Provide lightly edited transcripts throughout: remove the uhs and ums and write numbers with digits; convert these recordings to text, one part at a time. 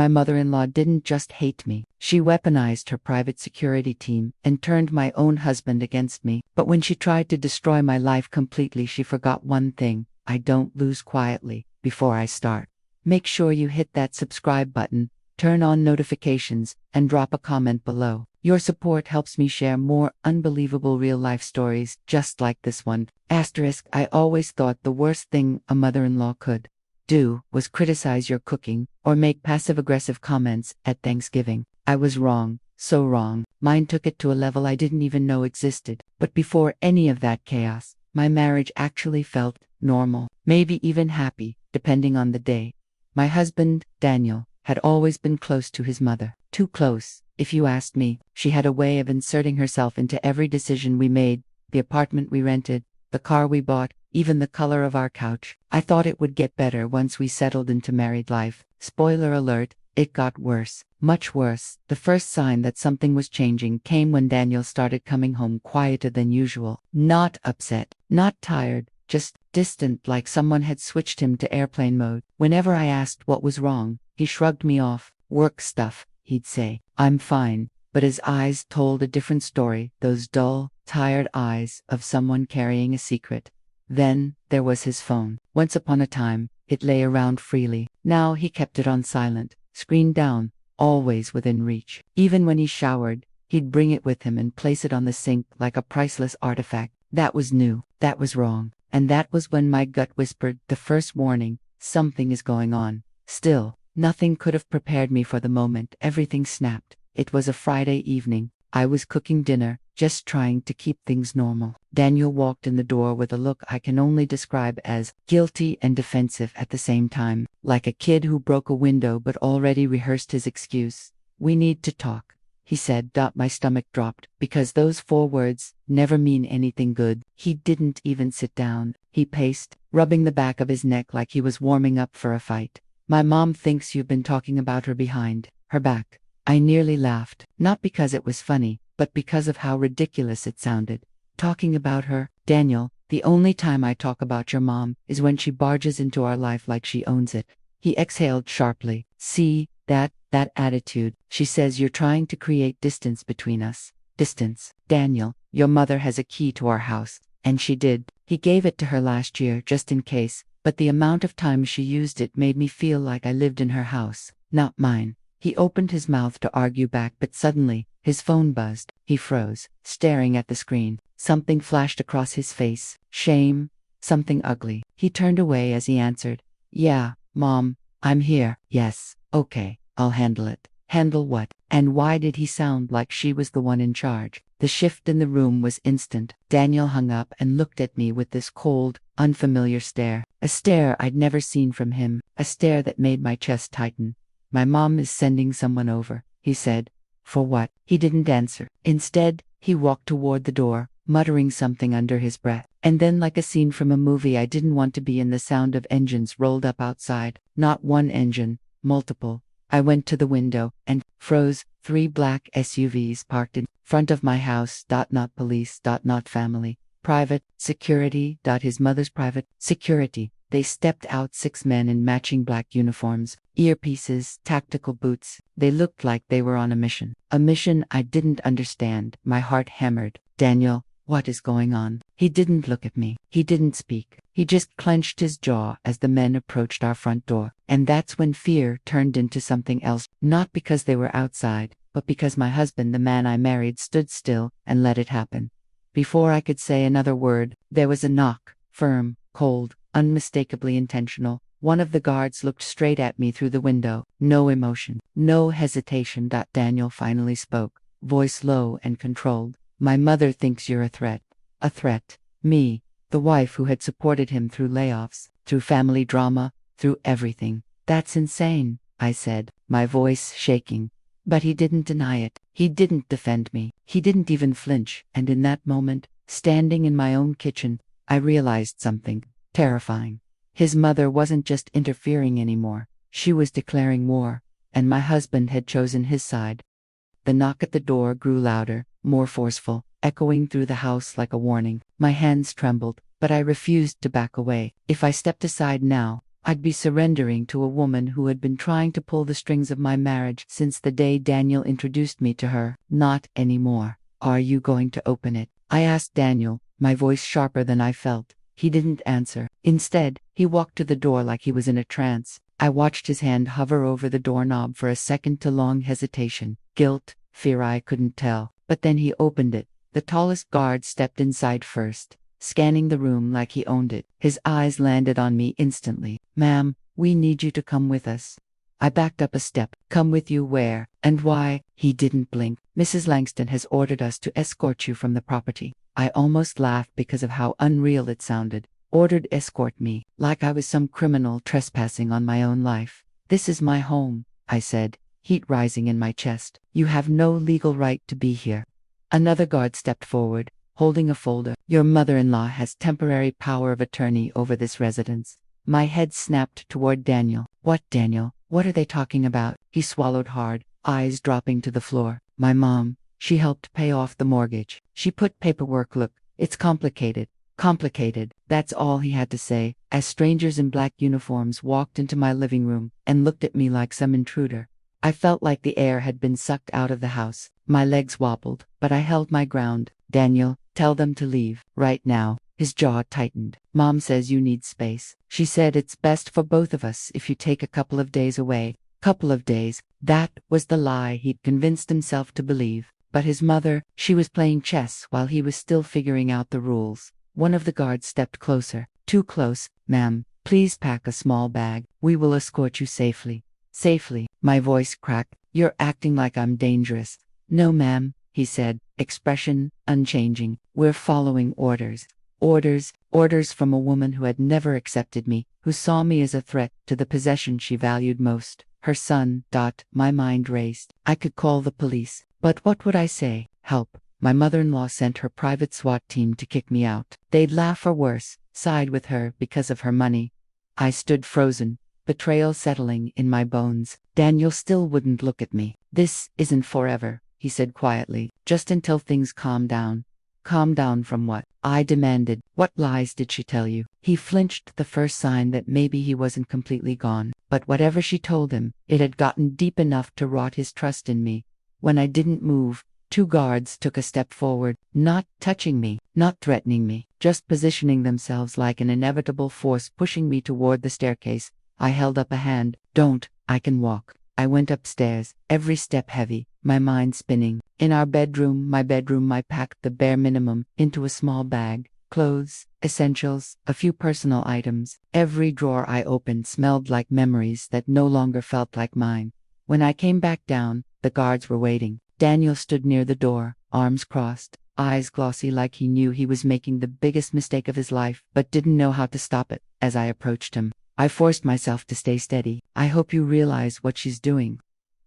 My mother-in-law didn't just hate me. She weaponized her private security team and turned my own husband against me. But when she tried to destroy my life completely, she forgot one thing: I don't lose quietly. Before I start, make sure you hit that subscribe button, turn on notifications, and drop a comment below. Your support helps me share more unbelievable real-life stories just like this one. Asterisk, I always thought the worst thing a mother-in-law could do was criticize your cooking or make passive-aggressive comments at Thanksgiving. I was wrong, so wrong. Mine took it to a level I didn't even know existed. But before any of that chaos, my marriage actually felt normal, maybe even happy, depending on the day. My husband, Daniel, had always been close to his mother. Too close, if you asked me. She had a way of inserting herself into every decision we made: the apartment we rented, the car we bought, even the color of our couch. I thought it would get better once we settled into married life. Spoiler alert, it got worse. Much worse. The first sign that something was changing came when Daniel started coming home quieter than usual. Not upset, not tired, just distant, like someone had switched him to airplane mode. Whenever I asked what was wrong, he shrugged me off. Work stuff, he'd say. I'm fine. But his eyes told a different story, those dull, tired eyes of someone carrying a secret. Then there was his phone. Once upon a time, it lay around freely. Now he kept it on silent, screen down, always within reach. Even when he showered, he'd bring it with him and place it on the sink like a priceless artifact. That was new. That was wrong. And that was when my gut whispered the first warning: something is going on. Still, nothing could have prepared me for the moment everything snapped. It was a Friday evening. I was cooking dinner, just trying to keep things normal. Daniel walked in the door with a look I can only describe as guilty and defensive at the same time, like a kid who broke a window but already rehearsed his excuse. "We need to talk," he said. My stomach dropped, because those 4 words never mean anything good. He didn't even sit down. He paced, rubbing the back of his neck like he was warming up for a fight. "My mom thinks you've been talking about her behind her back." I nearly laughed, not because it was funny, but because of how ridiculous it sounded. Talking about her? Daniel, the only time I talk about your mom is when she barges into our life like she owns it. He exhaled sharply. "See, that attitude. She says you're trying to create distance between us." Distance. "Daniel, your mother has a key to our house, and she did. He gave it to her last year just in case, but the amount of times she used it made me feel like I lived in her house, not mine." He opened his mouth to argue back, but suddenly, his phone buzzed. He froze, staring at the screen. Something flashed across his face. Shame. Something ugly. He turned away as he answered, "Yeah, Mom, I'm here." "Yes, okay, I'll handle it." Handle what? And why did he sound like she was the one in charge? The shift in the room was instant. Daniel hung up and looked at me with this cold, unfamiliar stare. A stare I'd never seen from him. A stare that made my chest tighten. "My mom is sending someone over," he said. "For what?" He didn't answer. Instead, he walked toward the door, muttering something under his breath. And then, like a scene from a movie I didn't want to be in, the sound of engines rolled up outside. Not one engine, multiple. I went to the window and froze. 3 black SUVs parked in front of my house. Not police. Not family. Private security. His mother's private security. They stepped out, 6 men in matching black uniforms, earpieces, tactical boots. They looked like they were on a mission. A mission I didn't understand. My heart hammered. "Daniel, what is going on?" He didn't look at me. He didn't speak. He just clenched his jaw as the men approached our front door. And that's when fear turned into something else. Not because they were outside, but because my husband, the man I married, stood still and let it happen. Before I could say another word, there was a knock. Firm, cold, unmistakably intentional. One of the guards looked straight at me through the window. No emotion, no hesitation. Daniel finally spoke, voice low and controlled. "My mother thinks you're a threat." A threat? Me, the wife who had supported him through layoffs, through family drama, through everything. "That's insane," I said, my voice shaking. But he didn't deny it. He didn't defend me. He didn't even flinch. And in that moment, standing in my own kitchen, I realized something terrifying. His mother wasn't just interfering anymore. She was declaring war, and my husband had chosen his side. The knock at the door grew louder, more forceful, echoing through the house like a warning. My hands trembled, but I refused to back away. If I stepped aside now, I'd be surrendering to a woman who had been trying to pull the strings of my marriage since the day Daniel introduced me to her. Not anymore. Are you going to open it? I asked Daniel, my voice sharper than I felt. He didn't answer. Instead, he walked to the door like he was in a trance. I watched his hand hover over the doorknob for a second to long hesitation. Guilt, fear, I couldn't tell. But then he opened it. The tallest guard stepped inside first, scanning the room like he owned it. His eyes landed on me instantly. Ma'am, we need you to come with us. I backed up a step. Come with you where? And why? He didn't blink. Mrs. Langston has ordered us to escort you from the property. I almost laughed because of how unreal it sounded. Ordered escort me, like I was some criminal trespassing on my own life. This is my home, I said, heat rising in my chest. You have no legal right to be here. Another guard stepped forward, holding a folder. Your mother-in-law has temporary power of attorney over this residence. My head snapped toward Daniel. What, Daniel? What are they talking about? He swallowed hard, eyes dropping to the floor. My mom. She helped pay off the mortgage. She put paperwork. Look, it's complicated. Complicated. That's all he had to say, as strangers in black uniforms walked into my living room and looked at me like some intruder. I felt like the air had been sucked out of the house. My legs wobbled, but I held my ground. Daniel, tell them to leave, right now. His jaw tightened. Mom says you need space. She said it's best for both of us if you take a couple of days away. Couple of days. That was the lie he'd convinced himself to believe. But his mother, she was playing chess while he was still figuring out the rules. One of the guards stepped closer. Too close. Ma'am, please pack a small bag. We will escort you safely. Safely. My voice cracked. You're acting like I'm dangerous. No, ma'am, he said, expression unchanging. We're following orders. Orders from a woman who had never accepted me, who saw me as a threat to the possession she valued most. Her son. My mind raced. I could call the police. But what would I say? Help. My mother-in-law sent her private SWAT team to kick me out. They'd laugh or worse, side with her because of her money. I stood frozen, betrayal settling in my bones. Daniel still wouldn't look at me. This isn't forever, he said quietly, just until things calm down. Calm down from what? I demanded. What lies did she tell you? He flinched, the first sign that maybe he wasn't completely gone. But whatever she told him, it had gotten deep enough to rot his trust in me. When I didn't move, 2 guards took a step forward, not touching me, not threatening me, just positioning themselves like an inevitable force pushing me toward the staircase. I held up a hand. Don't, I can walk. I went upstairs, every step heavy, my mind spinning. In our bedroom, I packed the bare minimum into a small bag. Clothes, essentials, a few personal items. Every drawer I opened smelled like memories that no longer felt like mine. When I came back down, the guards were waiting. Daniel stood near the door, arms crossed, eyes glossy like he knew he was making the biggest mistake of his life, but didn't know how to stop it. As I approached him, I forced myself to stay steady. I hope you realize what she's doing.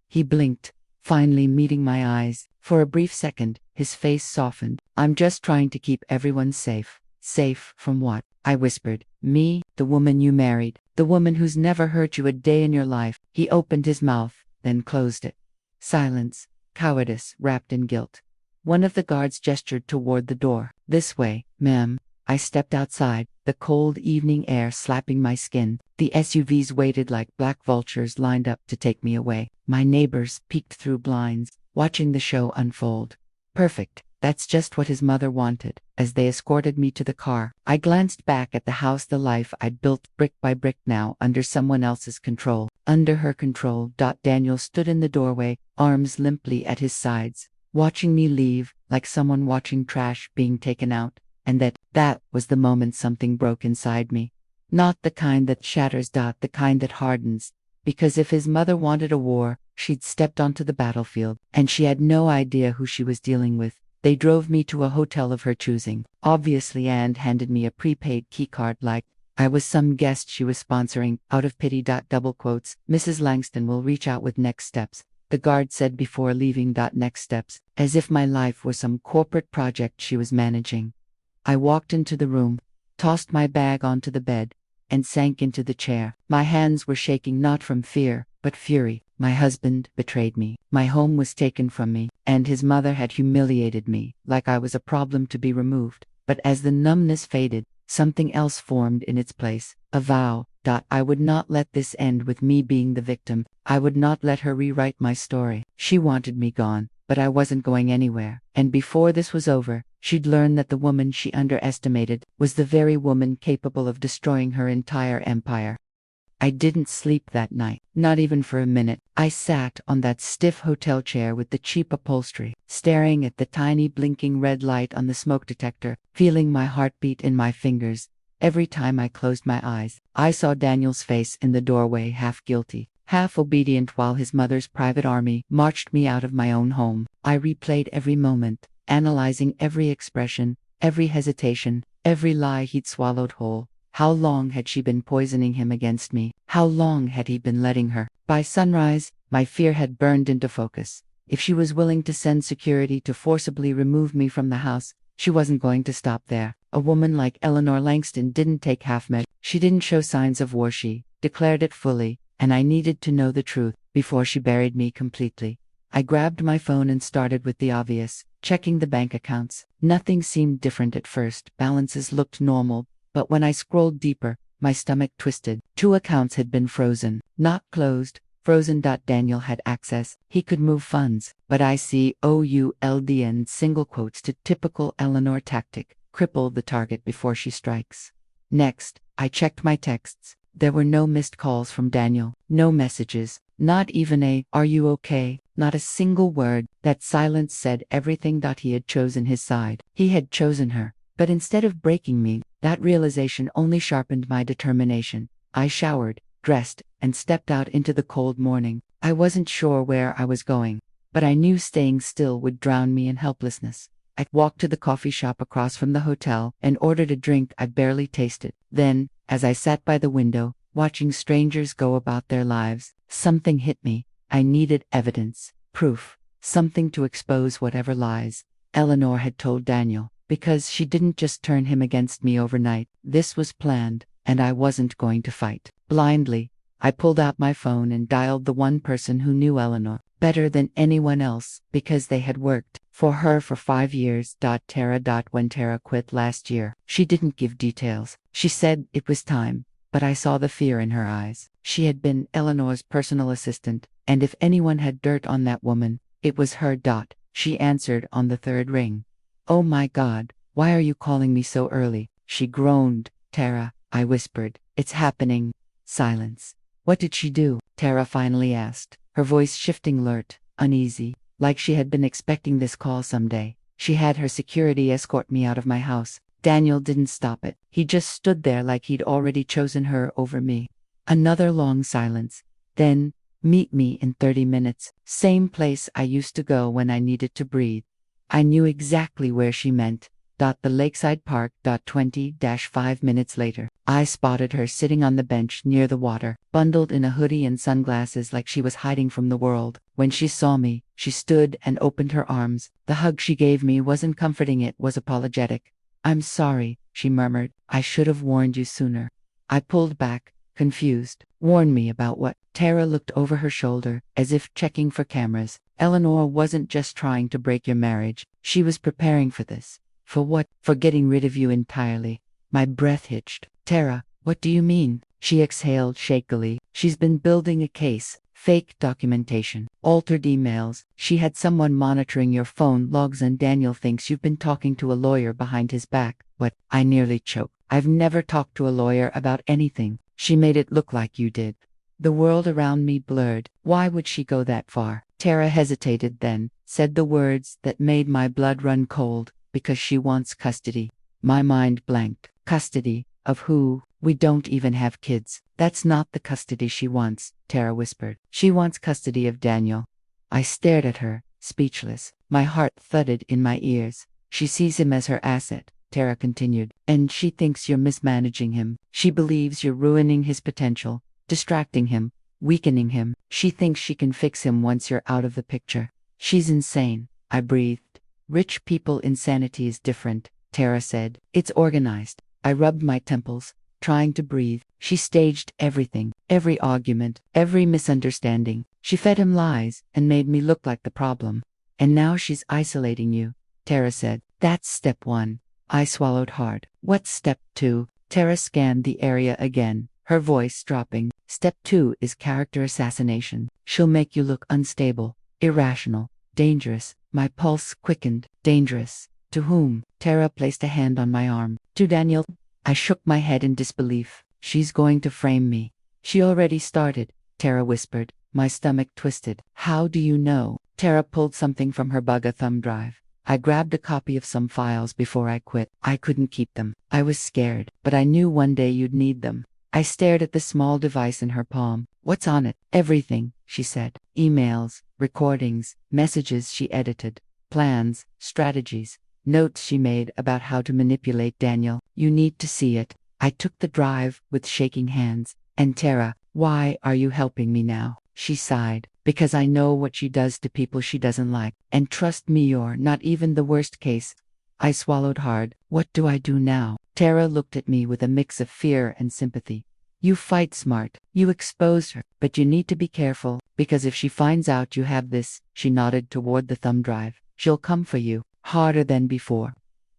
He blinked, finally meeting my eyes. For a brief second, his face softened. I'm just trying to keep everyone safe. Safe from what? I whispered. Me, the woman you married, the woman who's never hurt you a day in your life. He opened his mouth, then closed it. Silence, cowardice wrapped in guilt. One of the guards gestured toward the door. This way, ma'am. I stepped outside, the cold evening air slapping my skin. The SUVs waited like black vultures lined up to take me away. My neighbors peeked through blinds, watching the show unfold. Perfect. That's just what his mother wanted. As they escorted me to the car, I glanced back at the house, the life I'd built brick by brick, now under someone else's control. Under her control. Daniel stood in the doorway, arms limply at his sides, watching me leave, like someone watching trash being taken out. And that was the moment something broke inside me. Not the kind that shatters. The kind that hardens. Because if his mother wanted a war, she'd stepped onto the battlefield, and she had no idea who she was dealing with. They drove me to a hotel of her choosing, obviously, and handed me a prepaid keycard like I was some guest she was sponsoring. Out of pity. Double quotes. Mrs. Langston will reach out with next steps, the guard said before leaving. Next steps, as if my life was some corporate project she was managing. I walked into the room, tossed my bag onto the bed, and sank into the chair. My hands were shaking, not from fear, but fury. My husband betrayed me. My home was taken from me, and his mother had humiliated me, like I was a problem to be removed. But as the numbness faded, something else formed in its place, a vow. I would not let this end with me being the victim. I would not let her rewrite my story. She wanted me gone, but I wasn't going anywhere. And before this was over, she'd learn that the woman she underestimated was the very woman capable of destroying her entire empire. I didn't sleep that night, not even for a minute. I sat on that stiff hotel chair with the cheap upholstery, staring at the tiny blinking red light on the smoke detector, feeling my heartbeat in my fingers. Every time I closed my eyes, I saw Daniel's face in the doorway, half guilty, half obedient, while his mother's private army marched me out of my own home. I replayed every moment, analyzing every expression, every hesitation, every lie he'd swallowed whole. How long had she been poisoning him against me? How long had he been letting her? By sunrise, my fear had burned into focus. If she was willing to send security to forcibly remove me from the house, she wasn't going to stop there. A woman like Eleanor Langston didn't take half measures. She didn't show signs of war. She declared it fully, and I needed to know the truth before she buried me completely. I grabbed my phone and started with the obvious, checking the bank accounts. Nothing seemed different at first. Balances looked normal, but when I scrolled deeper, my stomach twisted. 2 accounts had been frozen, not closed. Frozen. Daniel had access. He could move funds. But I see OULDN single quotes to typical Eleanor tactic. Cripple the target before she strikes. Next, I checked my texts. There were no missed calls from Daniel, no messages, not even a "Are you okay?" Not a single word. That silence said everything. He had chosen his side. He had chosen her. But instead of breaking me, that realization only sharpened my determination. I showered, dressed, and stepped out into the cold morning. I wasn't sure where I was going, but I knew staying still would drown me in helplessness. I walked to the coffee shop across from the hotel and ordered a drink I barely tasted. Then, as I sat by the window, watching strangers go about their lives, something hit me. I needed evidence, proof, something to expose whatever lies Eleanor had told Daniel. Because she didn't just turn him against me overnight. This was planned, and I wasn't going to fight blindly. I pulled out my phone and dialed the one person who knew Eleanor better than anyone else, because they had worked for her for 5 years. Tara. When Tara quit last year, she didn't give details. She said it was time, but I saw the fear in her eyes. She had been Eleanor's personal assistant, and if anyone had dirt on that woman, it was her. She answered on the 3rd ring. "Oh my God, why are you calling me so early?" she groaned. "Tara," I whispered, "it's happening." Silence. "What did she do?" Tara finally asked, her voice shifting, alert, uneasy, like she had been expecting this call someday. "She had her security escort me out of my house." Daniel didn't stop it. He just stood there like he'd already chosen her over me. Another long silence. Then, "Meet me in 30 minutes. Same place I used to go when I needed to breathe." I knew exactly where she meant. The lakeside park. 20-5 minutes later, I spotted her sitting on the bench near the water, bundled in a hoodie and sunglasses like she was hiding from the world. When she saw me, she stood and opened her arms. The hug she gave me wasn't comforting, it was apologetic. "I'm sorry," she murmured. "I should have warned you sooner." I pulled back, confused. "Warn me about what?" Tara looked over her shoulder, as if checking for cameras. "Eleanor wasn't just trying to break your marriage. She was preparing for this." "For what?" "For getting rid of you entirely." My breath hitched. "Tara, what do you mean?" She exhaled shakily. "She's been building a case. Fake documentation, altered emails. She had someone monitoring your phone logs, and Daniel thinks you've been talking to a lawyer behind his back." "What?" I nearly choked. "I've never talked to a lawyer about anything. She made it look like you did." The world around me blurred. Why would she go that far? Tara hesitated, then said the words that made my blood run cold. "Because she wants custody." My mind blanked. "Custody? Of who? We don't even have kids." "That's not the custody she wants," Tara whispered. "She wants custody of Daniel." I stared at her, speechless. My heart thudded in my ears. "She sees him as her asset," Tara continued, "and she thinks you're mismanaging him. She believes you're ruining his potential, distracting him, weakening him. She thinks she can fix him once you're out of the picture." "She's insane," I breathed. "Rich people insanity is different," Tara said. "It's organized." I rubbed my temples, trying to breathe. "She staged everything, every argument, every misunderstanding. She fed him lies and made me look like the problem. And now she's isolating you," Tara said. "That's step 1. I swallowed hard. What's step 2? Tara scanned the area again, her voice dropping. Step 2 is character assassination. She'll make you look unstable, irrational, dangerous. My pulse quickened. Dangerous. To whom? Tara placed a hand on my arm. To Daniel. I shook my head in disbelief. She's going to frame me. She already started, Tara whispered. My stomach twisted. How do you know? Tara pulled something from her bugger thumb drive. I grabbed a copy of some files before I quit. I couldn't keep them. I was scared, but I knew one day you'd need them. I stared at the small device in her palm. What's on it? Everything, she said. Emails, recordings, messages she edited, plans, strategies, notes she made about how to manipulate Daniel. You need to see it. I took the drive with shaking hands. And Tara, why are you helping me now? She sighed. Because I know what she does to people she doesn't like. And trust me, you're not even the worst case. I swallowed hard. What do I do now? Tara looked at me with a mix of fear and sympathy. You fight smart. You expose her. But you need to be careful, because if she finds out you have this, she nodded toward the thumb drive, she'll come for you, harder than before.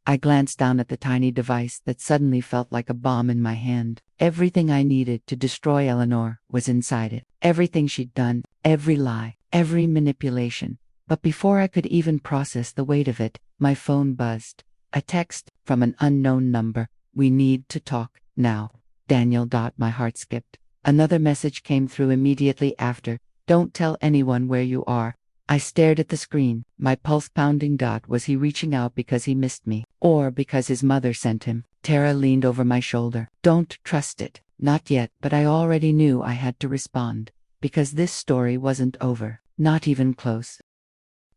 I glanced down at the tiny device that suddenly felt like a bomb in my hand. Everything I needed to destroy Eleanor was inside it. Everything she'd done, every lie, every manipulation. But before I could even process the weight of it, my phone buzzed. A text from an unknown number. We need to talk now. Daniel. My heart skipped. Another message came through immediately after. Don't tell anyone where you are. I stared at the screen, my pulse pounding. Was he reaching out because he missed me, or because his mother sent him? Tara leaned over my shoulder. Don't trust it. Not yet, but I already knew I had to respond. Because this story wasn't over. Not even close.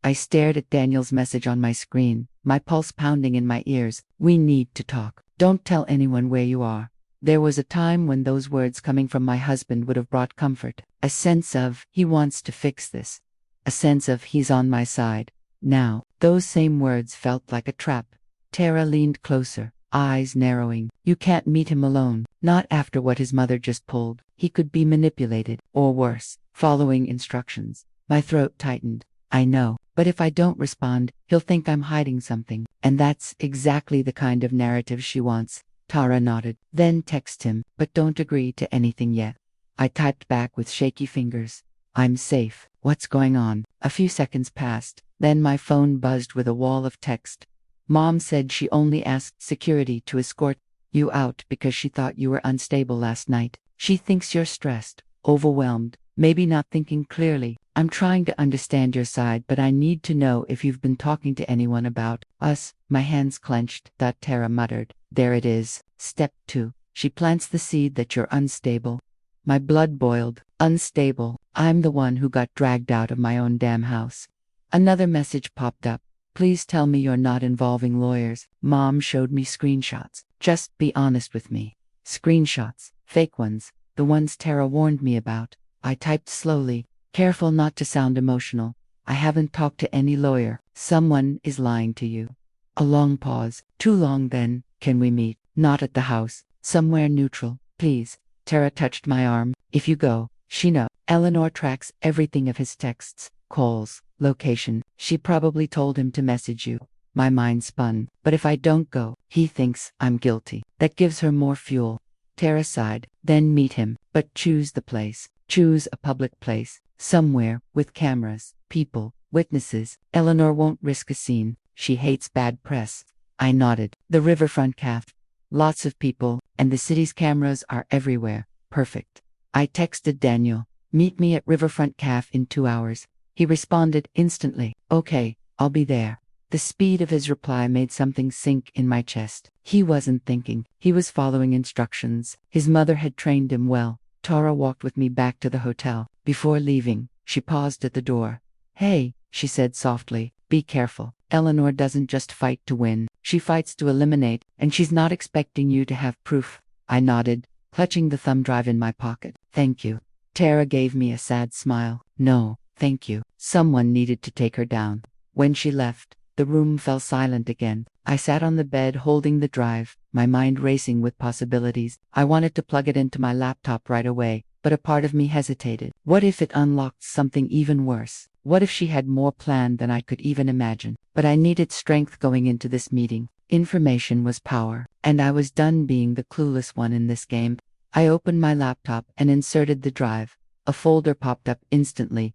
I stared at Daniel's message on my screen, my pulse pounding in my ears. We need to talk. Don't tell anyone where you are. There was a time when those words coming from my husband would have brought comfort. A sense of, he wants to fix this. A sense of, he's on my side. Now, those same words felt like a trap. Tara leaned closer, eyes narrowing. You can't meet him alone. Not after what his mother just pulled. He could be manipulated, or worse, following instructions. My throat tightened. I know, but if I don't respond, he'll think I'm hiding something. And that's exactly the kind of narrative she wants. Tara nodded. Then text him, but don't agree to anything yet. I typed back with shaky fingers. I'm safe. What's going on? A few seconds passed. Then my phone buzzed with a wall of text. Mom said she only asked security to escort you out because she thought you were unstable last night. She thinks you're stressed, overwhelmed, maybe not thinking clearly. I'm trying to understand your side, but I need to know if you've been talking to anyone about us. My hands clenched. Tara muttered. There it is. Step 2. She plants the seed that you're unstable. My blood boiled. Unstable. I'm the one who got dragged out of my own damn house. Another message popped up. Please tell me you're not involving lawyers. Mom showed me screenshots. Just be honest with me. Screenshots. Fake ones. The ones Tara warned me about. I typed slowly, careful not to sound emotional. I haven't talked to any lawyer. Someone is lying to you. A long pause. Too long then. Can we meet? Not at the house. Somewhere neutral, please. Tara touched my arm. If you go, she knows. Eleanor tracks everything of his texts, calls, location. She probably told him to message you. My mind spun. But if I don't go, he thinks I'm guilty. That gives her more fuel. Tara sighed. Then meet him. But choose the place. Choose a public place. Somewhere, with cameras, people, witnesses. Eleanor won't risk a scene. She hates bad press. I nodded. The riverfront cafe. Lots of people, and the city's cameras are everywhere. Perfect. I texted Daniel. Meet me at Riverfront Cafe in 2 hours. He responded instantly. Okay, I'll be there. The speed of his reply made something sink in my chest. He wasn't thinking. He was following instructions. His mother had trained him well. Tara walked with me back to the hotel. Before leaving, she paused at the door. Hey, she said softly. Be careful. Eleanor doesn't just fight to win. She fights to eliminate, and she's not expecting you to have proof. I nodded, clutching the thumb drive in my pocket. Thank you. Tara gave me a sad smile. No, thank you. Someone needed to take her down. When she left, the room fell silent again. I sat on the bed holding the drive, my mind racing with possibilities. I wanted to plug it into my laptop right away, but a part of me hesitated. What if it unlocked something even worse? What if she had more planned than I could even imagine? But I needed strength going into this meeting. Information was power, and I was done being the clueless one in this game. I opened my laptop and inserted the drive. A folder popped up instantly.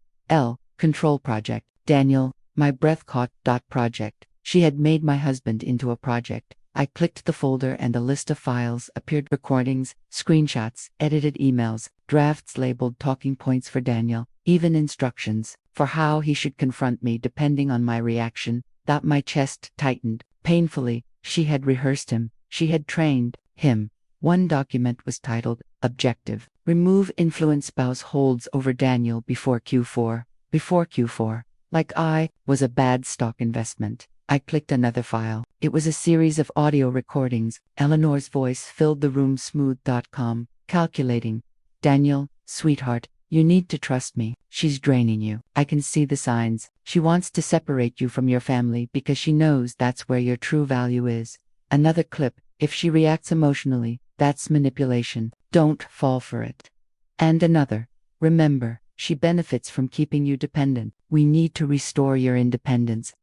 Control project. Daniel, my breath caught. Project. She had made my husband into a project. I clicked the folder and a list of files appeared: recordings, screenshots, edited emails, drafts labeled talking points for Daniel, even instructions for how he should confront me depending on my reaction. That my chest tightened painfully. She had rehearsed him. She had trained him. One document was titled, Objective. Remove influence spouse holds over Daniel before Q4. Before Q4. Like I was a bad stock investment. I clicked another file. It was a series of audio recordings. Eleanor's voice filled the room. Smooth.com. Calculating. Daniel, sweetheart, you need to trust me. She's draining you. I can see the signs. She wants to separate you from your family because she knows that's where your true value is. Another clip. If she reacts emotionally, that's manipulation. Don't fall for it. And another. Remember, she benefits from keeping you dependent. We need to restore your independence.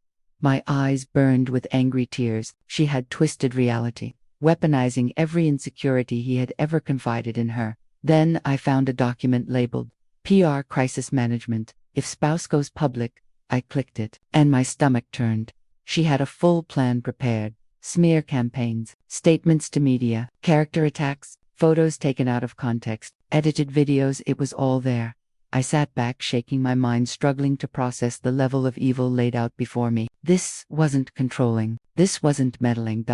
My eyes burned with angry tears. She had twisted reality, weaponizing every insecurity he had ever confided in her. Then I found a document labeled, PR Crisis Management. If spouse goes public. I clicked it, and my stomach turned. She had a full plan prepared. Smear campaigns, statements to media, character attacks, photos taken out of context, edited videos. It was all there. I sat back, shaking my mind, struggling to process the level of evil laid out before me. This wasn't controlling. This wasn't meddling.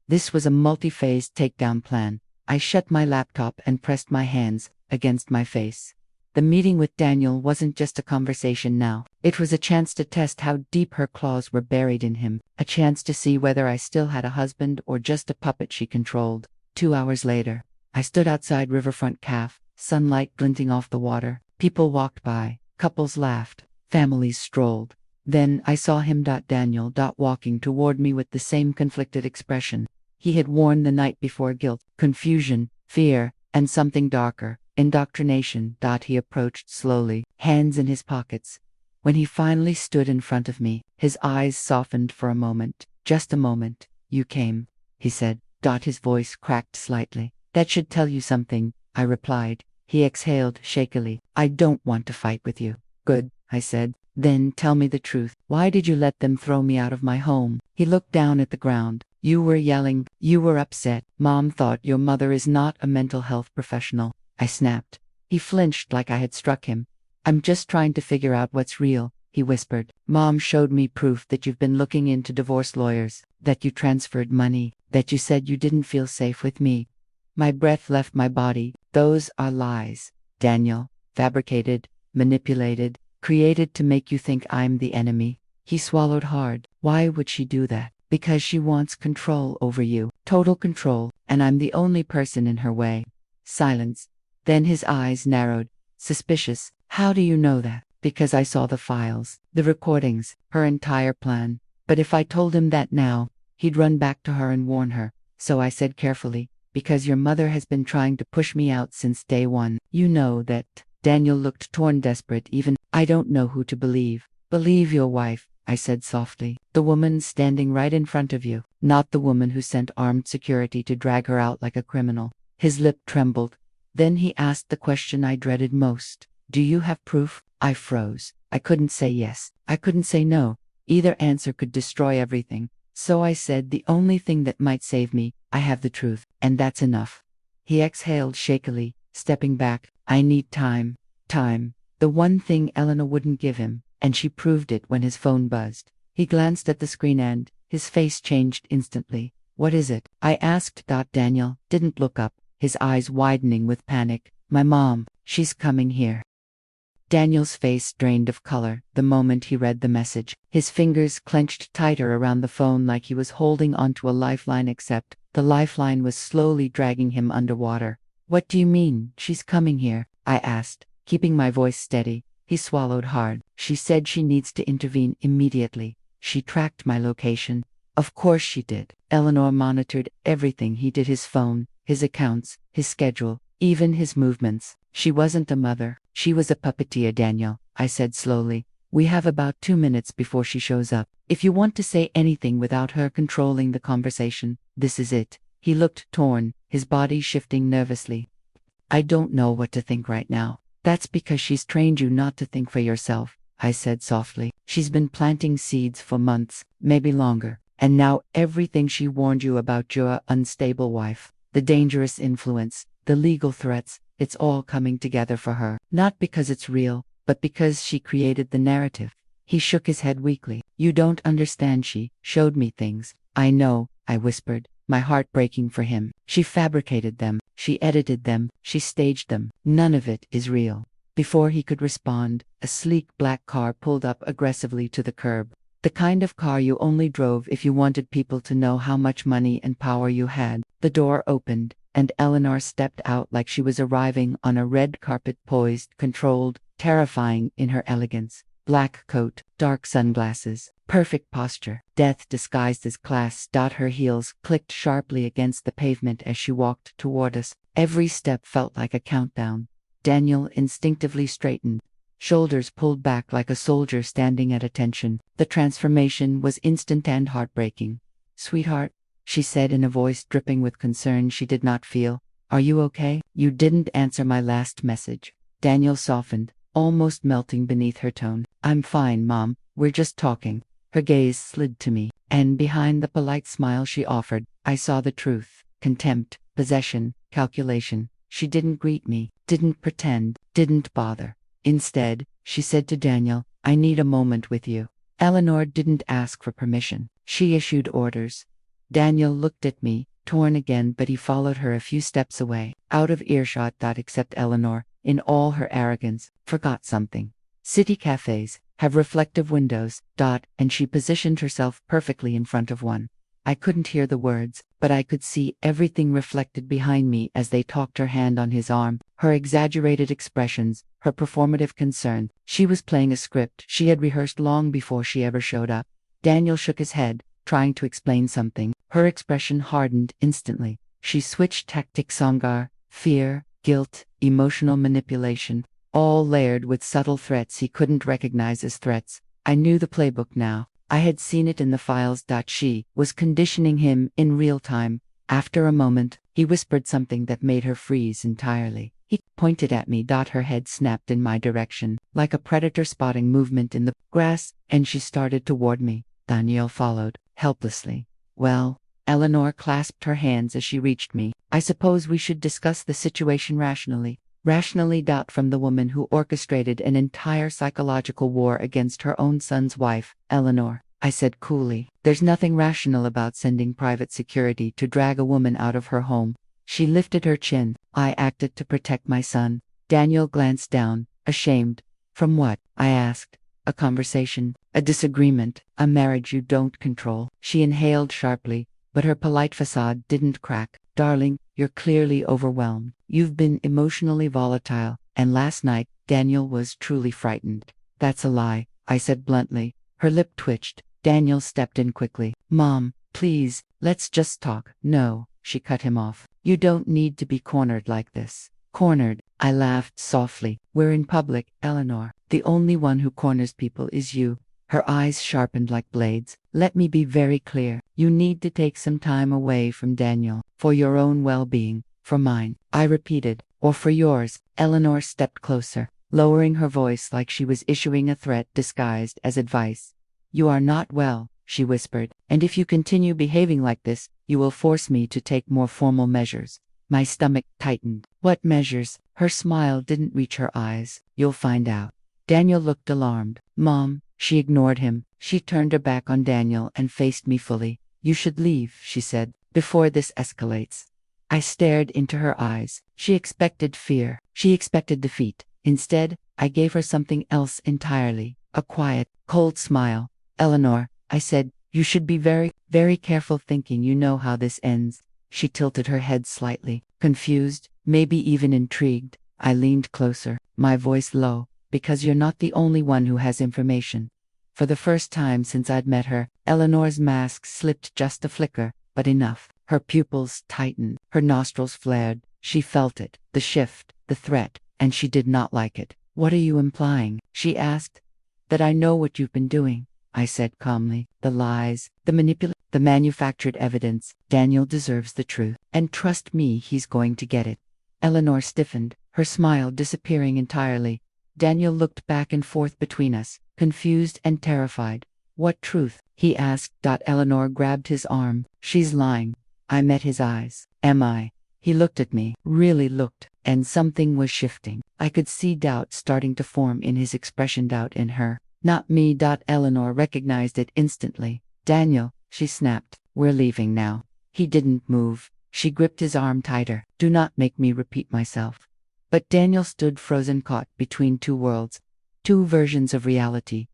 This was a multi-phase takedown plan. I shut my laptop and pressed my hands against my face. The meeting with Daniel wasn't just a conversation now. It was a chance to test how deep her claws were buried in him, a chance to see whether I still had a husband or just a puppet she controlled. 2 hours later, I stood outside Riverfront Cafe, sunlight glinting off the water. People walked by, couples laughed, families strolled. Then I saw him. Daniel. Walking toward me with the same conflicted expression. He had worn the night before: guilt, confusion, fear, and something darker. Indoctrination. He approached slowly, hands in his pockets. When he finally stood in front of me, his eyes softened for a moment. Just a moment. You came, he said. His voice cracked slightly. That should tell you something, I replied. He exhaled shakily. I don't want to fight with you. Good, I said. Then tell me the truth. Why did you let them throw me out of my home? He looked down at the ground. You were yelling. You were upset. Mom thought your mother is not a mental health professional. I snapped. He flinched like I had struck him. I'm just trying to figure out what's real, he whispered. Mom showed me proof that you've been looking into divorce lawyers, that you transferred money, that you said you didn't feel safe with me. My breath left my body. Those are lies, Daniel. Fabricated, manipulated, created to make you think I'm the enemy. He swallowed hard. Why would she do that? Because she wants control over you. Total control, and I'm the only person in her way. Silence. Then his eyes narrowed. Suspicious. How do you know that? Because I saw the files, the recordings, her entire plan. But if I told him that now, he'd run back to her and warn her. So I said carefully, because your mother has been trying to push me out since day one. You know that. Daniel looked torn, desperate even. I don't know who to believe. Believe your wife, I said softly. The woman standing right in front of you, not the woman who sent armed security to drag her out like a criminal. His lip trembled. Then he asked the question I dreaded most. Do you have proof? I froze. I couldn't say yes. I couldn't say no. Either answer could destroy everything. So I said, the only thing that might save me, I have the truth, and that's enough. He exhaled shakily, stepping back. I need time. Time. The one thing Eleanor wouldn't give him, and she proved it when his phone buzzed. He glanced at the screen and his face changed instantly. What is it? I asked. Daniel didn't look up, his eyes widening with panic. My mom, she's coming here. Daniel's face drained of color the moment he read the message. His fingers clenched tighter around the phone like he was holding onto a lifeline, except the lifeline was slowly dragging him underwater. What do you mean, she's coming here? I asked, keeping my voice steady. He swallowed hard. She said she needs to intervene immediately. She tracked my location. Of course she did. Eleanor monitored everything he did: his phone, his accounts, his schedule, even his movements. She wasn't a mother. She was a puppeteer. Daniel, I said slowly. We have about 2 minutes before she shows up. If you want to say anything without her controlling the conversation, this is it." He looked torn, his body shifting nervously. "I don't know what to think right now." "That's because she's trained you not to think for yourself," I said softly. "She's been planting seeds for months, maybe longer. And now everything she warned you about your unstable wife, the dangerous influence, the legal threats, it's all coming together for her. Not because it's real, but because she created the narrative." He shook his head weakly. "You don't understand. She showed me things." "I know," I whispered, my heart breaking for him. "She fabricated them. She edited them. She staged them. None of it is real." Before he could respond, a sleek black car pulled up aggressively to the curb. The kind of car you only drove if you wanted people to know how much money and power you had. The door opened, and Eleanor stepped out like she was arriving on a red carpet, poised, controlled, terrifying in her elegance. Black coat, dark sunglasses, perfect posture, death disguised as class. Her heels clicked sharply against the pavement as she walked toward us. Every step felt like a countdown. Daniel instinctively straightened, shoulders pulled back like a soldier standing at attention. The transformation was instant and heartbreaking. "Sweetheart," she said in a voice dripping with concern she did not feel, "are you okay? You didn't answer my last message." Daniel softened, almost melting beneath her tone. "I'm fine, Mom. We're just talking." Her gaze slid to me, and behind the polite smile she offered, I saw the truth. Contempt, possession, calculation. She didn't greet me, didn't pretend, didn't bother. Instead, she said to Daniel, "I need a moment with you." Eleanor didn't ask for permission. She issued orders. Daniel looked at me, torn again, but he followed her a few steps away, out of earshot. Except Eleanor, in all her arrogance, forgot something. City cafes have reflective windows. And she positioned herself perfectly in front of one. I couldn't hear the words, but I could see everything reflected behind me as they talked. Her hand on his arm, her exaggerated expressions, her performative concern. She was playing a script she had rehearsed long before she ever showed up. Daniel shook his head, trying to explain something. Her expression hardened instantly. She switched tactics: anger, fear, guilt, emotional manipulation, all layered with subtle threats he couldn't recognize as threats. I knew the playbook now. I had seen it in the files. She was conditioning him in real time. After a moment, he whispered something that made her freeze entirely. He pointed at me. Her head snapped in my direction, like a predator spotting movement in the grass, and she started toward me. Daniel followed, helplessly. "Well," Eleanor clasped her hands as she reached me, "I suppose we should discuss the situation rationally." Rationally. From the woman who orchestrated an entire psychological war against her own son's wife, Eleanor. I said coolly, "There's nothing rational about sending private security to drag a woman out of her home." She lifted her chin. "I acted to protect my son." Daniel glanced down, ashamed. "From what?" I asked. "A conversation, a disagreement, a marriage you don't control." She inhaled sharply, but her polite facade didn't crack. "Darling, you're clearly overwhelmed. You've been emotionally volatile, and last night, Daniel was truly frightened." "That's a lie," I said bluntly. Her lip twitched. Daniel stepped in quickly. "Mom, please, let's just talk." "No," she cut him off. "You don't need to be cornered like this." "Cornered?" I laughed softly. "We're in public, Eleanor. The only one who corners people is you." Her eyes sharpened like blades. "Let me be very clear. You need to take some time away from Daniel, for your own well-being, for mine." I repeated, "Or for yours." Eleanor stepped closer, lowering her voice like she was issuing a threat disguised as advice. "You are not well," she whispered, "and if you continue behaving like this, you will force me to take more formal measures." My stomach tightened. "What measures?" Her smile didn't reach her eyes. "You'll find out." Daniel looked alarmed. "Mom." She ignored him. She turned her back on Daniel and faced me fully. "You should leave," she said, "before this escalates." I stared into her eyes. She expected fear. She expected defeat. Instead, I gave her something else entirely. A quiet, cold smile. "Eleanor," I said, "you should be very, very careful thinking you know how this ends." She tilted her head slightly, confused, maybe even intrigued. I leaned closer, my voice low. "Because you're not the only one who has information." For the first time since I'd met her, Eleanor's mask slipped just a flicker, but enough. Her pupils tightened, her nostrils flared. She felt it, the shift, the threat, and she did not like it. "What are you implying?" she asked. That I know what you've been doing, I said calmly. The lies, the manufactured evidence. Daniel deserves the truth. And trust me, he's going to get it. Eleanor stiffened, her smile disappearing entirely. Daniel looked back and forth between us, confused and terrified. What truth? He asked. Eleanor grabbed his arm. She's lying. I met his eyes. Am I? He looked at me, really looked, and something was shifting. I could see doubt starting to form in his expression. Doubt in her. Not me. Eleanor recognized it instantly. Daniel, she snapped. We're leaving now. He didn't move. She gripped his arm tighter. Do not make me repeat myself. But Daniel stood frozen, caught between two worlds, two versions of reality.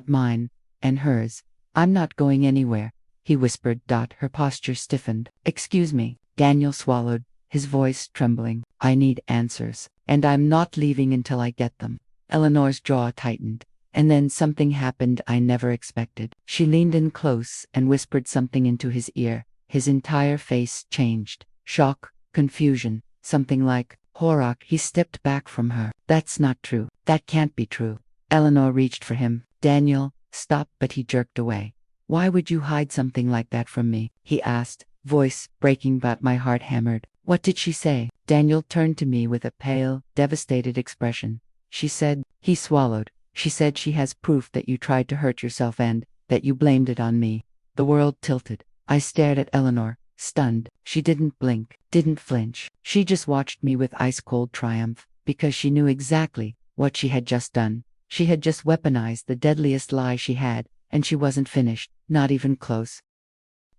Mine and hers. I'm not going anywhere, he whispered. Her posture stiffened. Excuse me. Daniel swallowed, his voice trembling. I need answers, and I'm not leaving until I get them. Eleanor's jaw tightened. And then something happened I never expected. She leaned in close and whispered something into his ear. His entire face changed. Shock, confusion, something like horror. He stepped back from her. That's not true. That can't be true. Eleanor reached for him. Daniel, stop, but he jerked away. Why would you hide something like that from me? He asked, voice breaking, but my heart hammered. What did she say? Daniel turned to me with a pale, devastated expression. She said, he swallowed. She said she has proof that you tried to hurt yourself and that you blamed it on me. The world tilted. I stared at Eleanor, stunned. She didn't blink, didn't flinch. She just watched me with ice-cold triumph, because she knew exactly what she had just done. She had just weaponized the deadliest lie she had, and she wasn't finished, not even close.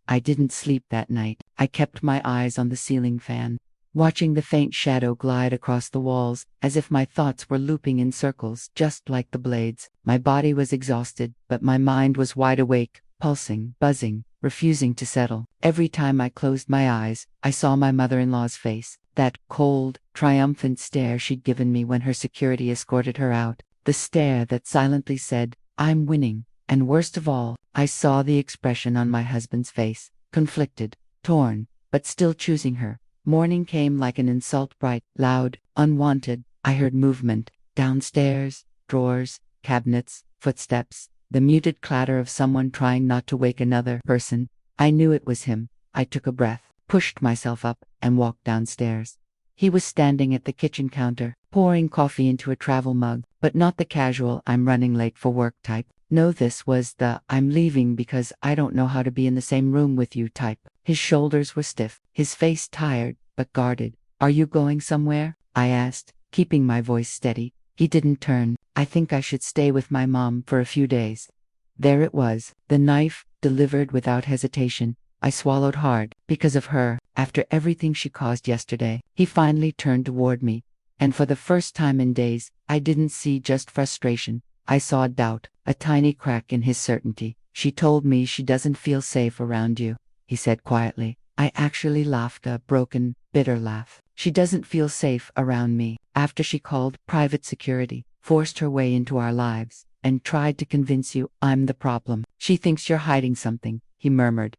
I didn't sleep that night. I kept my eyes on the ceiling fan, watching the faint shadow glide across the walls, as if my thoughts were looping in circles, just like the blades. My body was exhausted, but my mind was wide awake, pulsing, buzzing, refusing to settle. Every time I closed my eyes, I saw my mother-in-law's face, that cold, triumphant stare she'd given me when her security escorted her out, the stare that silently said, I'm winning. And worst of all, I saw the expression on my husband's face, conflicted, torn, but still choosing her. Morning came like an insult, bright, loud, unwanted. I heard movement, downstairs, drawers, cabinets, footsteps, the muted clatter of someone trying not to wake another person. I knew it was him. I took a breath, pushed myself up, and walked downstairs. He was standing at the kitchen counter, pouring coffee into a travel mug, but not the casual I'm running late for work type. No, this was the I'm leaving because I don't know how to be in the same room with you type. His shoulders were stiff, his face tired, but guarded. Are you going somewhere? I asked, keeping my voice steady. He didn't turn. I think I should stay with my mom for a few days. There it was, the knife, delivered without hesitation. I swallowed hard, because of her, after everything she caused yesterday. He finally turned toward me, and for the first time in days, I didn't see just frustration. I saw doubt, a tiny crack in his certainty. She told me she doesn't feel safe around you, he said quietly. I actually laughed, a broken, bitter laugh. She doesn't feel safe around me. After she called private security, forced her way into our lives, and tried to convince you I'm the problem. She thinks you're hiding something, he murmured.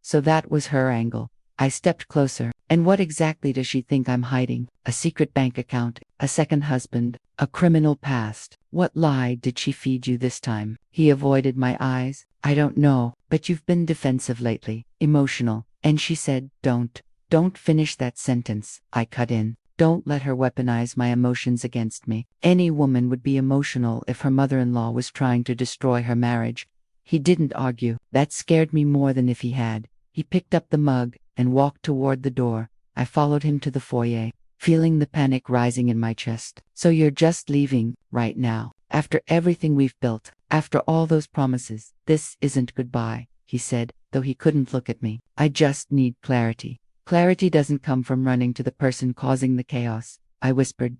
So that was her angle. I stepped closer. And what exactly does she think I'm hiding? A secret bank account, a second husband, a criminal past. What lie did she feed you this time? He avoided my eyes. I don't know, but you've been defensive lately, emotional. And she said, don't finish that sentence. I cut in. Don't let her weaponize my emotions against me. Any woman would be emotional if her mother-in-law was trying to destroy her marriage. He didn't argue. That scared me more than if he had. He picked up the mug and walked toward the door. I followed him to the foyer, feeling the panic rising in my chest. So you're just leaving, right now? After everything we've built, after all those promises, this isn't goodbye, he said, though he couldn't look at me. I just need clarity. Clarity doesn't come from running to the person causing the chaos, I whispered.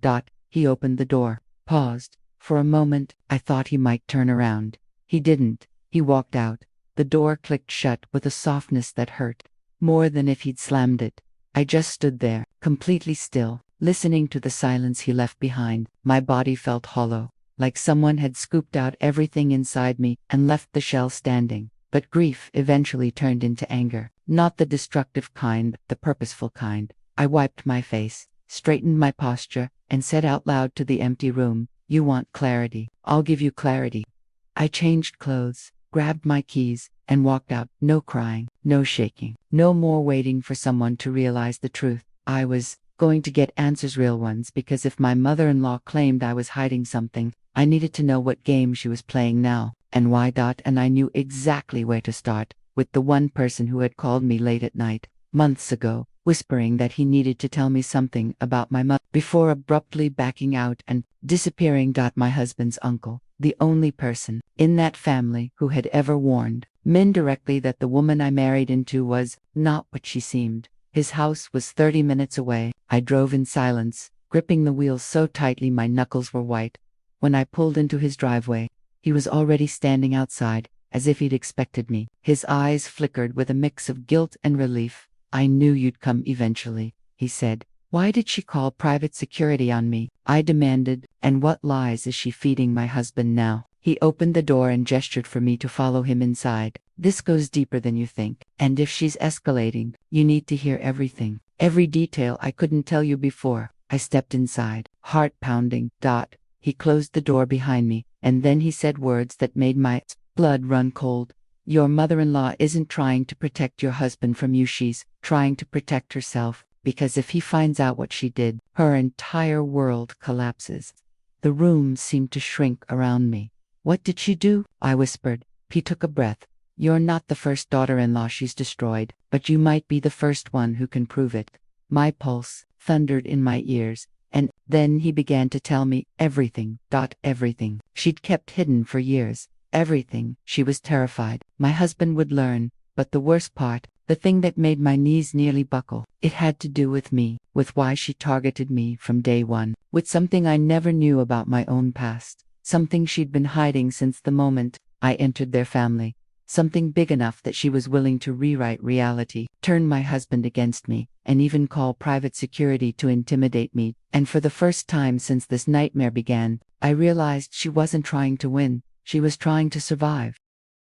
He opened the door, paused. For a moment, I thought he might turn around. He didn't. He walked out. The door clicked shut with a softness that hurt, more than if he'd slammed it. I just stood there, completely still, listening to the silence he left behind. My body felt hollow, like someone had scooped out everything inside me and left the shell standing. But grief eventually turned into anger, not the destructive kind, the purposeful kind. I wiped my face, straightened my posture, and said out loud to the empty room, You want clarity. I'll give you clarity. I changed clothes, grabbed my keys, and walked out. No crying, no shaking, no more waiting for someone to realize the truth. I was going to get answers, real ones, because if my mother-in-law claimed I was hiding something, I needed to know what game she was playing now, and why. And I knew exactly where to start, with the one person who had called me late at night, months ago, whispering that he needed to tell me something about my mother, before abruptly backing out and disappearing. My husband's uncle, the only person in that family who had ever warned me indirectly that the woman I married into was not what she seemed. His house was 30 minutes away. I drove in silence, gripping the wheels so tightly my knuckles were white. When I pulled into his driveway, he was already standing outside, as if he'd expected me. His eyes flickered with a mix of guilt and relief. I knew you'd come eventually, he said. Why did she call private security on me? I demanded. And what lies is she feeding my husband now? He opened the door and gestured for me to follow him inside. This goes deeper than you think. And if she's escalating, you need to hear everything. Every detail I couldn't tell you before. I stepped inside, heart pounding. He closed the door behind me, and then he said words that made my blood run cold. Your mother-in-law isn't trying to protect your husband from you. She's trying to protect herself, because if he finds out what she did, her entire world collapses. The room seemed to shrink around me. What did she do? I whispered. He took a breath. You're not the first daughter-in-law she's destroyed, but you might be the first one who can prove it. My pulse thundered in my ears, and then he began to tell me everything. Everything she'd kept hidden for years. Everything. She was terrified my husband would learn, but the worst part, the thing that made my knees nearly buckle, it had to do with me, with why she targeted me from day one, with something I never knew about my own past, something she'd been hiding since the moment I entered their family, something big enough that she was willing to rewrite reality, turn my husband against me, and even call private security to intimidate me. And for the first time since this nightmare began, I realized she wasn't trying to win. She was trying to survive.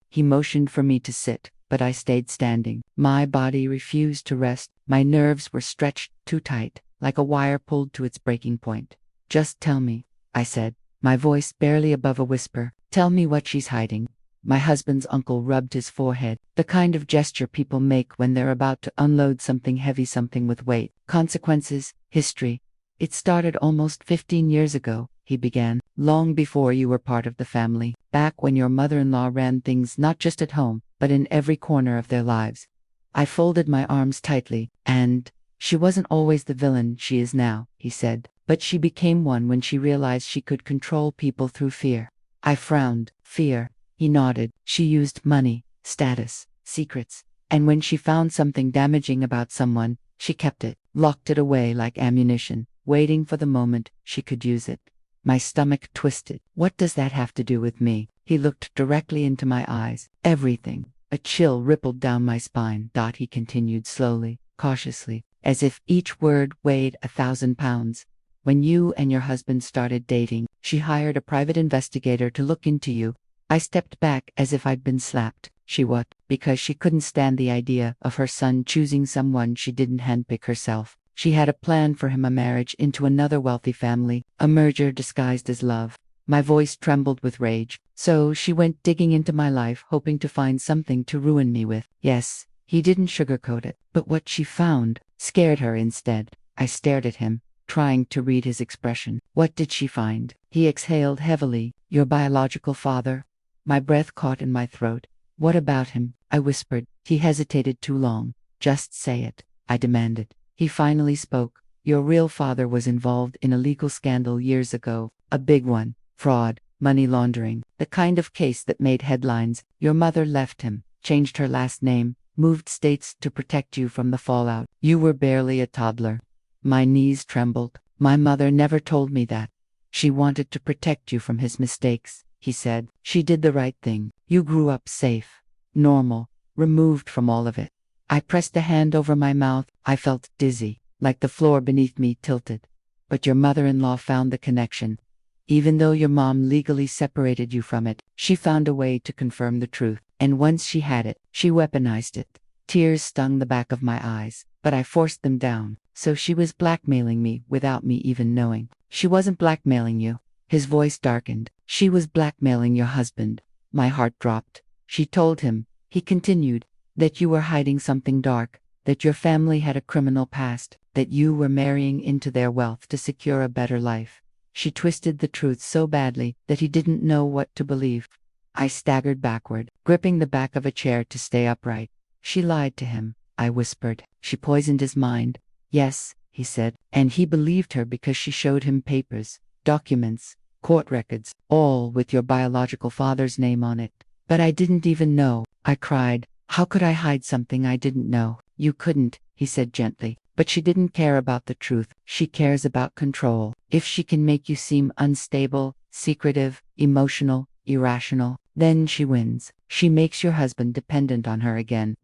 He motioned for me to sit, but I stayed standing. My body refused to rest. My nerves were stretched too tight, like a wire pulled to its breaking point. Just tell me, I said, my voice barely above a whisper. Tell me what she's hiding. My husband's uncle rubbed his forehead, the kind of gesture people make when they're about to unload something heavy, something with weight, consequences, history. It started almost 15 years ago, he began, long before you were part of the family, back when your mother-in-law ran things not just at home, but in every corner of their lives. I folded my arms tightly. And she wasn't always the villain she is now, he said, but she became one when she realized she could control people through fear. I frowned. Fear. He nodded. She used money, status, secrets, and when she found something damaging about someone, she kept it, locked it away like ammunition, waiting for the moment she could use it. My stomach twisted. What does that have to do with me? He looked directly into my eyes. Everything. A chill rippled down my spine. He continued slowly, cautiously, as if each word weighed 1,000 pounds. When you and your husband started dating, she hired a private investigator to look into you. I stepped back as if I'd been slapped. She what? Because she couldn't stand the idea of her son choosing someone she didn't handpick herself. She had a plan for him, a marriage into another wealthy family, a merger disguised as love. My voice trembled with rage. So she went digging into my life, hoping to find something to ruin me with. Yes, he didn't sugarcoat it, but what she found scared her instead. I stared at him, trying to read his expression. What did she find? He exhaled heavily. Your biological father? My breath caught in my throat. What about him? I whispered. He hesitated too long. Just say it, I demanded. He finally spoke. Your real father was involved in a legal scandal years ago, a big one. Fraud, money laundering, the kind of case that made headlines. Your mother left him, changed her last name, moved states to protect you from the fallout. You were barely a toddler. My knees trembled. My mother never told me that. She wanted to protect you from his mistakes, he said. She did the right thing. You grew up safe, normal, removed from all of it. I pressed a hand over my mouth. I felt dizzy, like the floor beneath me tilted. But your mother-in-law found the connection. Even though your mom legally separated you from it, she found a way to confirm the truth. And once she had it, she weaponized it. Tears stung the back of my eyes, but I forced them down. So she was blackmailing me without me even knowing. She wasn't blackmailing you. His voice darkened. She was blackmailing your husband. My heart dropped. She told him, he continued, that you were hiding something dark, that your family had a criminal past, that you were marrying into their wealth to secure a better life. She twisted the truth so badly that he didn't know what to believe. I staggered backward, gripping the back of a chair to stay upright. She lied to him, I whispered. She poisoned his mind. Yes, he said, and he believed her because she showed him papers, documents, court records, all with your biological father's name on it. But I didn't even know, I cried. How could I hide something I didn't know? You couldn't, he said gently. But she didn't care about the truth. She cares about control. If she can make you seem unstable, secretive, emotional, irrational, then she wins. She makes your husband dependent on her again.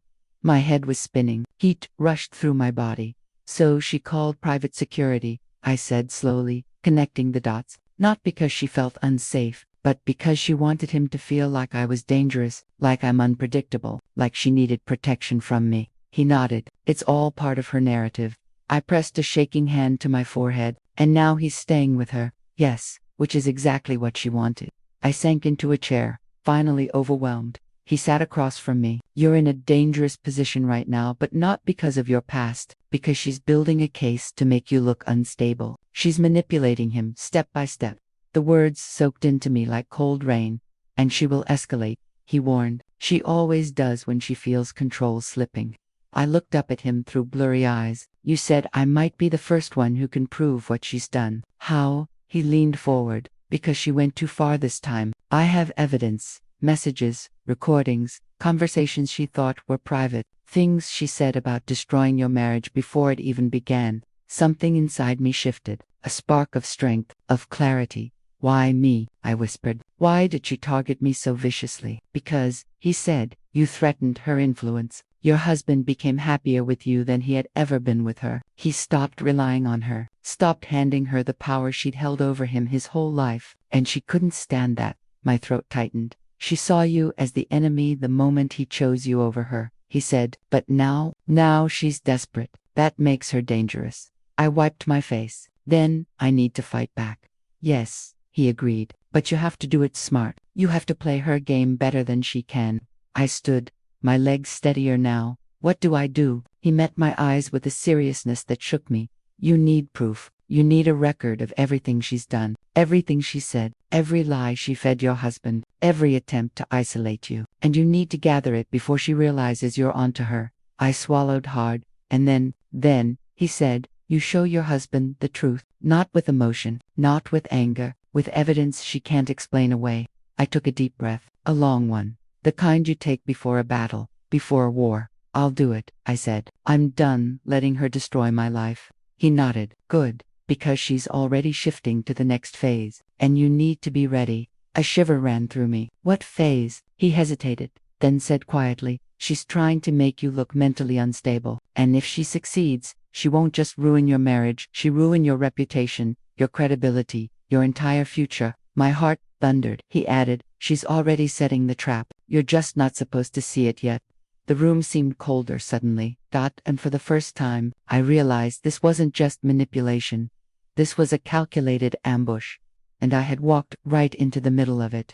My head was spinning. Heat rushed through my body. So she called private security, I said slowly, connecting the dots, not because she felt unsafe, but because she wanted him to feel like I was dangerous, like I'm unpredictable, like she needed protection from me. He nodded. It's all part of her narrative. I pressed a shaking hand to my forehead, and now he's staying with her. Yes, which is exactly what she wanted. I sank into a chair, finally overwhelmed. He sat across from me. You're in a dangerous position right now, but not because of your past, because she's building a case to make you look unstable. She's manipulating him step by step. The words soaked into me like cold rain. And she will escalate, he warned. She always does when she feels control slipping. I looked up at him through blurry eyes. You said I might be the first one who can prove what she's done. How? He leaned forward. Because she went too far this time. I have evidence. Messages, recordings, conversations she thought were private, things she said about destroying your marriage before it even began. Something inside me shifted, a spark of strength, of clarity. Why me? I whispered. Why did she target me so viciously? Because, he said, you threatened her influence. Your husband became happier with you than he had ever been with her. He stopped relying on her, stopped handing her the power she'd held over him his whole life, and she couldn't stand that. My throat tightened. She saw you as the enemy the moment he chose you over her, he said. But now she's desperate. That makes her dangerous. I wiped my face. Then, I need to fight back. Yes, he agreed. But you have to do it smart. You have to play her game better than she can. I stood, my legs steadier now. What do I do? He met my eyes with a seriousness that shook me. You need proof. You need a record of everything she's done, everything she said, every lie she fed your husband, every attempt to isolate you. And you need to gather it before she realizes you're onto her. I swallowed hard, and then, he said, you show your husband the truth, not with emotion, not with anger, with evidence she can't explain away. I took a deep breath, a long one, the kind you take before a battle, before a war. I'll do it, I said. I'm done letting her destroy my life. He nodded. Good. Because she's already shifting to the next phase, and you need to be ready. A shiver ran through me. What phase? He hesitated, then said quietly, she's trying to make you look mentally unstable, and if she succeeds, she won't just ruin your marriage, she'll ruin your reputation, your credibility, your entire future. My heart thundered. He added, she's already setting the trap. You're just not supposed to see it yet. The room seemed colder suddenly, and for the first time, I realized this wasn't just manipulation. This was a calculated ambush, and I had walked right into the middle of it.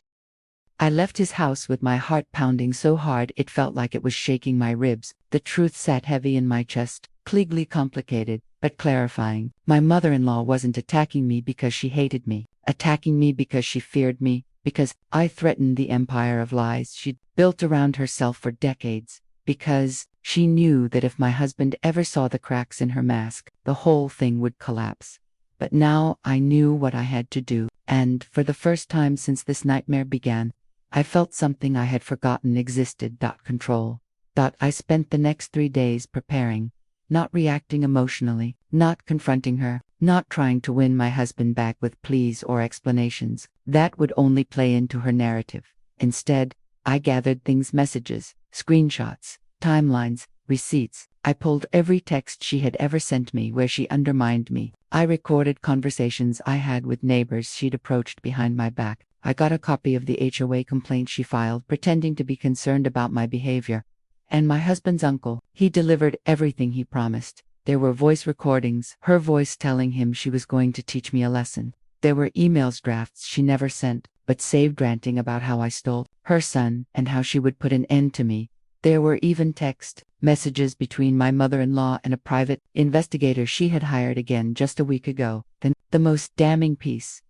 I left his house with my heart pounding so hard it felt like it was shaking my ribs. The truth sat heavy in my chest, clearly complicated, but clarifying. My mother-in-law wasn't attacking me because she hated me, attacking me because she feared me, because I threatened the empire of lies she'd built around herself for decades, because she knew that if my husband ever saw the cracks in her mask, the whole thing would collapse. But now I knew what I had to do, and for the first time since this nightmare began, I felt something I had forgotten existed. Control. I spent the next 3 days preparing, not reacting emotionally, not confronting her, not trying to win my husband back with pleas or explanations. That would only play into her narrative. Instead, I gathered things: messages, screenshots, timelines, receipts. I pulled every text she had ever sent me where she undermined me. I recorded conversations I had with neighbors she'd approached behind my back. I got a copy of the HOA complaint she filed, pretending to be concerned about my behavior. And my husband's uncle, he delivered everything he promised. There were voice recordings, her voice telling him she was going to teach me a lesson. There were emails drafts she never sent, but saved ranting about how I stole her son and how she would put an end to me. There were even text messages between my mother-in-law and a private investigator she had hired again just a week ago. Then, the most damning piece,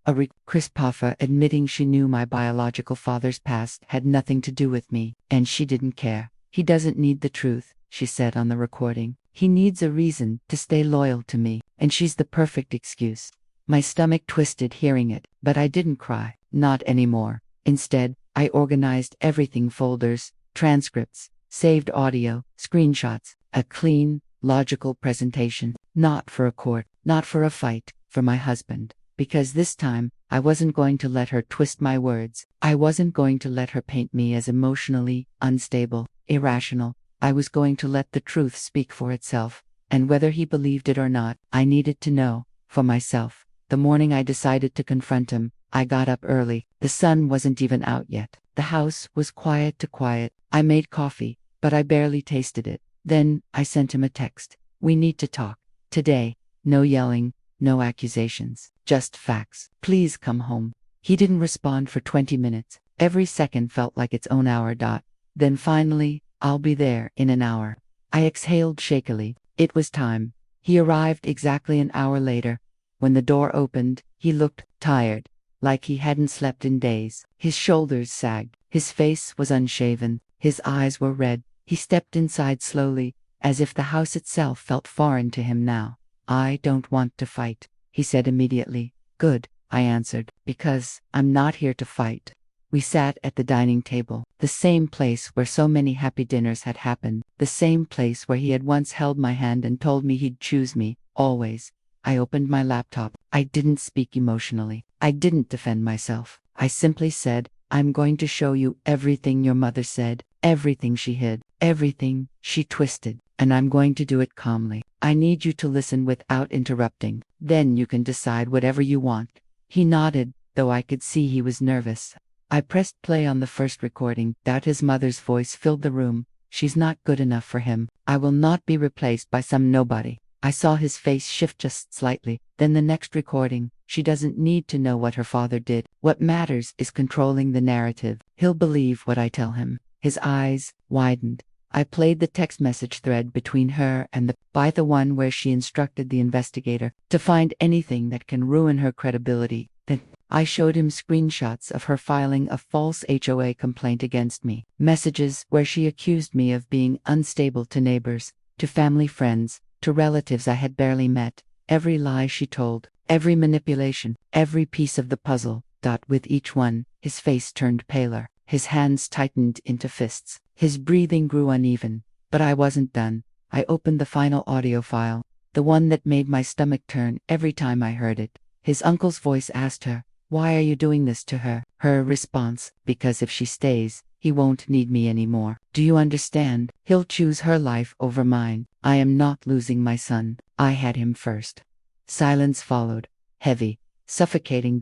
Chris Puffer admitting she knew my biological father's past had nothing to do with me, and she didn't care. He doesn't need the truth, she said on the recording. He needs a reason to stay loyal to me, and she's the perfect excuse. My stomach twisted hearing it, but I didn't cry, not anymore. Instead, I organized everything: folders, transcripts, saved audio, screenshots, a clean, logical presentation, not for a court, not for a fight, for my husband. Because this time, I wasn't going to let her twist my words. I wasn't going to let her paint me as emotionally unstable, irrational. I was going to let the truth speak for itself. And whether he believed it or not, I needed to know, for myself. The morning I decided to confront him, I got up early. The sun wasn't even out yet. The house was quiet to quiet. I made coffee, but I barely tasted it. Then, I sent him a text. We need to talk. Today. No yelling, no accusations, just facts. Please come home. He didn't respond for 20 minutes. Every second felt like its own hour. Then finally, I'll be there in an hour. I exhaled shakily. It was time. He arrived exactly an hour later. When the door opened, he looked tired, like he hadn't slept in days. His shoulders sagged. His face was unshaven. His eyes were red. He stepped inside slowly, as if the house itself felt foreign to him now. I don't want to fight, he said immediately. Good, I answered, because I'm not here to fight. We sat at the dining table, the same place where so many happy dinners had happened, the same place where he had once held my hand and told me he'd choose me, always. I opened my laptop. I didn't speak emotionally. I didn't defend myself. I simply said, I'm going to show you everything your mother said, everything she hid, everything she twisted, and I'm going to do it calmly. I need you to listen without interrupting. Then you can decide whatever you want. He nodded, though I could see he was nervous. I pressed play on the first recording. His mother's voice filled the room. She's not good enough for him. I will not be replaced by some nobody. I saw his face shift just slightly. Then the next recording. She doesn't need to know what her father did. What matters is controlling the narrative. He'll believe what I tell him. His eyes widened. I played the text message thread between her and the one where she instructed the investigator to find anything that can ruin her credibility. Then I showed him screenshots of her filing a false HOA complaint against me. Messages where she accused me of being unstable to neighbors, to family friends, to relatives I had barely met. Every lie she told, every manipulation, every piece of the puzzle. With each one, his face turned paler. His hands tightened into fists. His breathing grew uneven. But I wasn't done. I opened the final audio file, the one that made my stomach turn every time I heard it. His uncle's voice asked her, "Why are you doing this to her?" Her response, "Because if she stays, he won't need me anymore. Do you understand? He'll choose her life over mine. I am not losing my son. I had him first." Silence followed. Heavy, suffocating.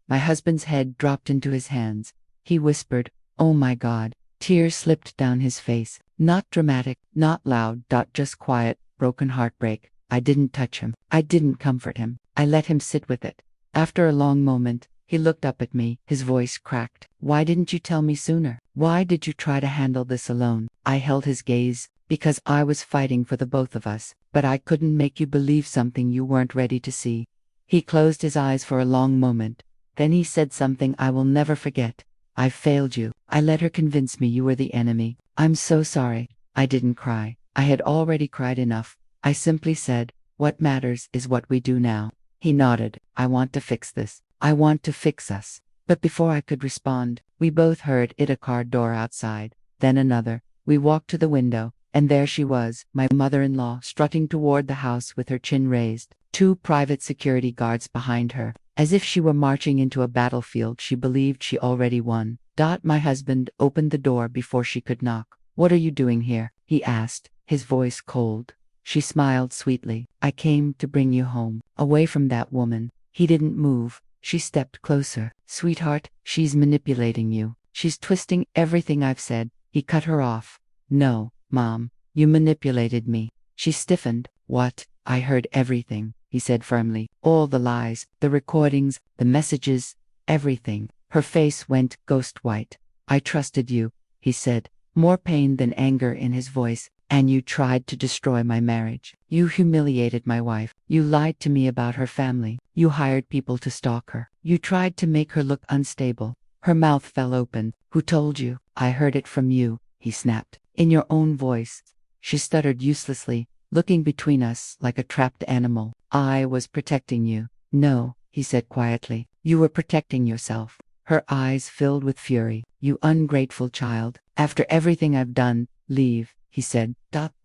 My husband's head dropped into his hands. He whispered, "Oh my God." Tears slipped down his face. Not dramatic, not loud. Just quiet, broken heartbreak. I didn't touch him. I didn't comfort him. I let him sit with it. After a long moment, he looked up at me. His voice cracked. "Why didn't you tell me sooner? Why did you try to handle this alone?" I held his gaze, because I was fighting for the both of us, but I couldn't make you believe something you weren't ready to see. He closed his eyes for a long moment. Then he said something I will never forget. "I failed you. I let her convince me you were the enemy. I'm so sorry." I didn't cry. I had already cried enough. I simply said, "What matters is what we do now." He nodded. "I want to fix this. I want to fix us." But before I could respond, we both heard a car door outside, then another. We walked to the window, and there she was, my mother-in-law, strutting toward the house with her chin raised, 2 private security guards behind her. As if she were marching into a battlefield she believed she already won. My husband opened the door before she could knock. "What are you doing here?" he asked, his voice cold. She smiled sweetly. "I came to bring you home, away from that woman." He didn't move. She stepped closer. "Sweetheart, she's manipulating you. She's twisting everything I've said." He cut her off. "No, Mom, you manipulated me." She stiffened. "What?" I heard everything. he said firmly. All the lies, the recordings, the messages, everything. Her face went ghost white. I trusted you, he said, more pain than anger in his voice. And you tried to destroy my marriage. You humiliated my wife. You lied to me about her family. You hired people to stalk her. You tried to make her look unstable. Her mouth fell open. Who told you? I heard it from you, he snapped. In your own voice. She stuttered uselessly, looking between us like a trapped animal. I was protecting you. No, he said quietly. You were protecting yourself. Her eyes filled with fury. You ungrateful child. After everything I've done, leave, he said.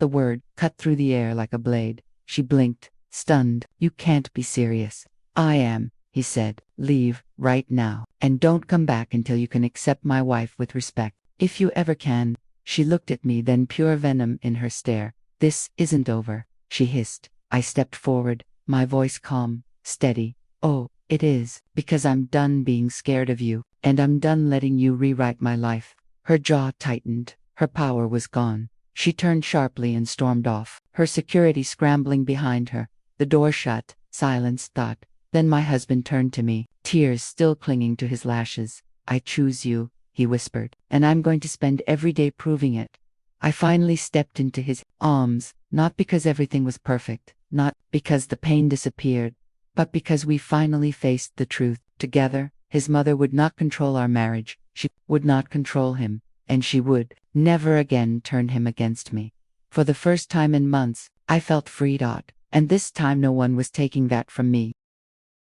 The word cut through the air like a blade. She blinked, stunned. You can't be serious. I am, he said. Leave, right now. And don't come back until you can accept my wife with respect. If you ever can. She looked at me, then pure venom in her stare. This isn't over, she hissed. I stepped forward, my voice calm, steady. Oh, it is, because I'm done being scared of you, and I'm done letting you rewrite my life. Her jaw tightened. Her power was gone. She turned sharply and stormed off, her security scrambling behind her. The door shut, silence thought. Then my husband turned to me, tears still clinging to his lashes. I choose you, he whispered, and I'm going to spend every day proving it. I finally stepped into his arms, not because everything was perfect, not because the pain disappeared, but because we finally faced the truth. Together, his mother would not control our marriage, she would not control him, and she would never again turn him against me. For the first time in months, I felt freed out, and this time no one was taking that from me.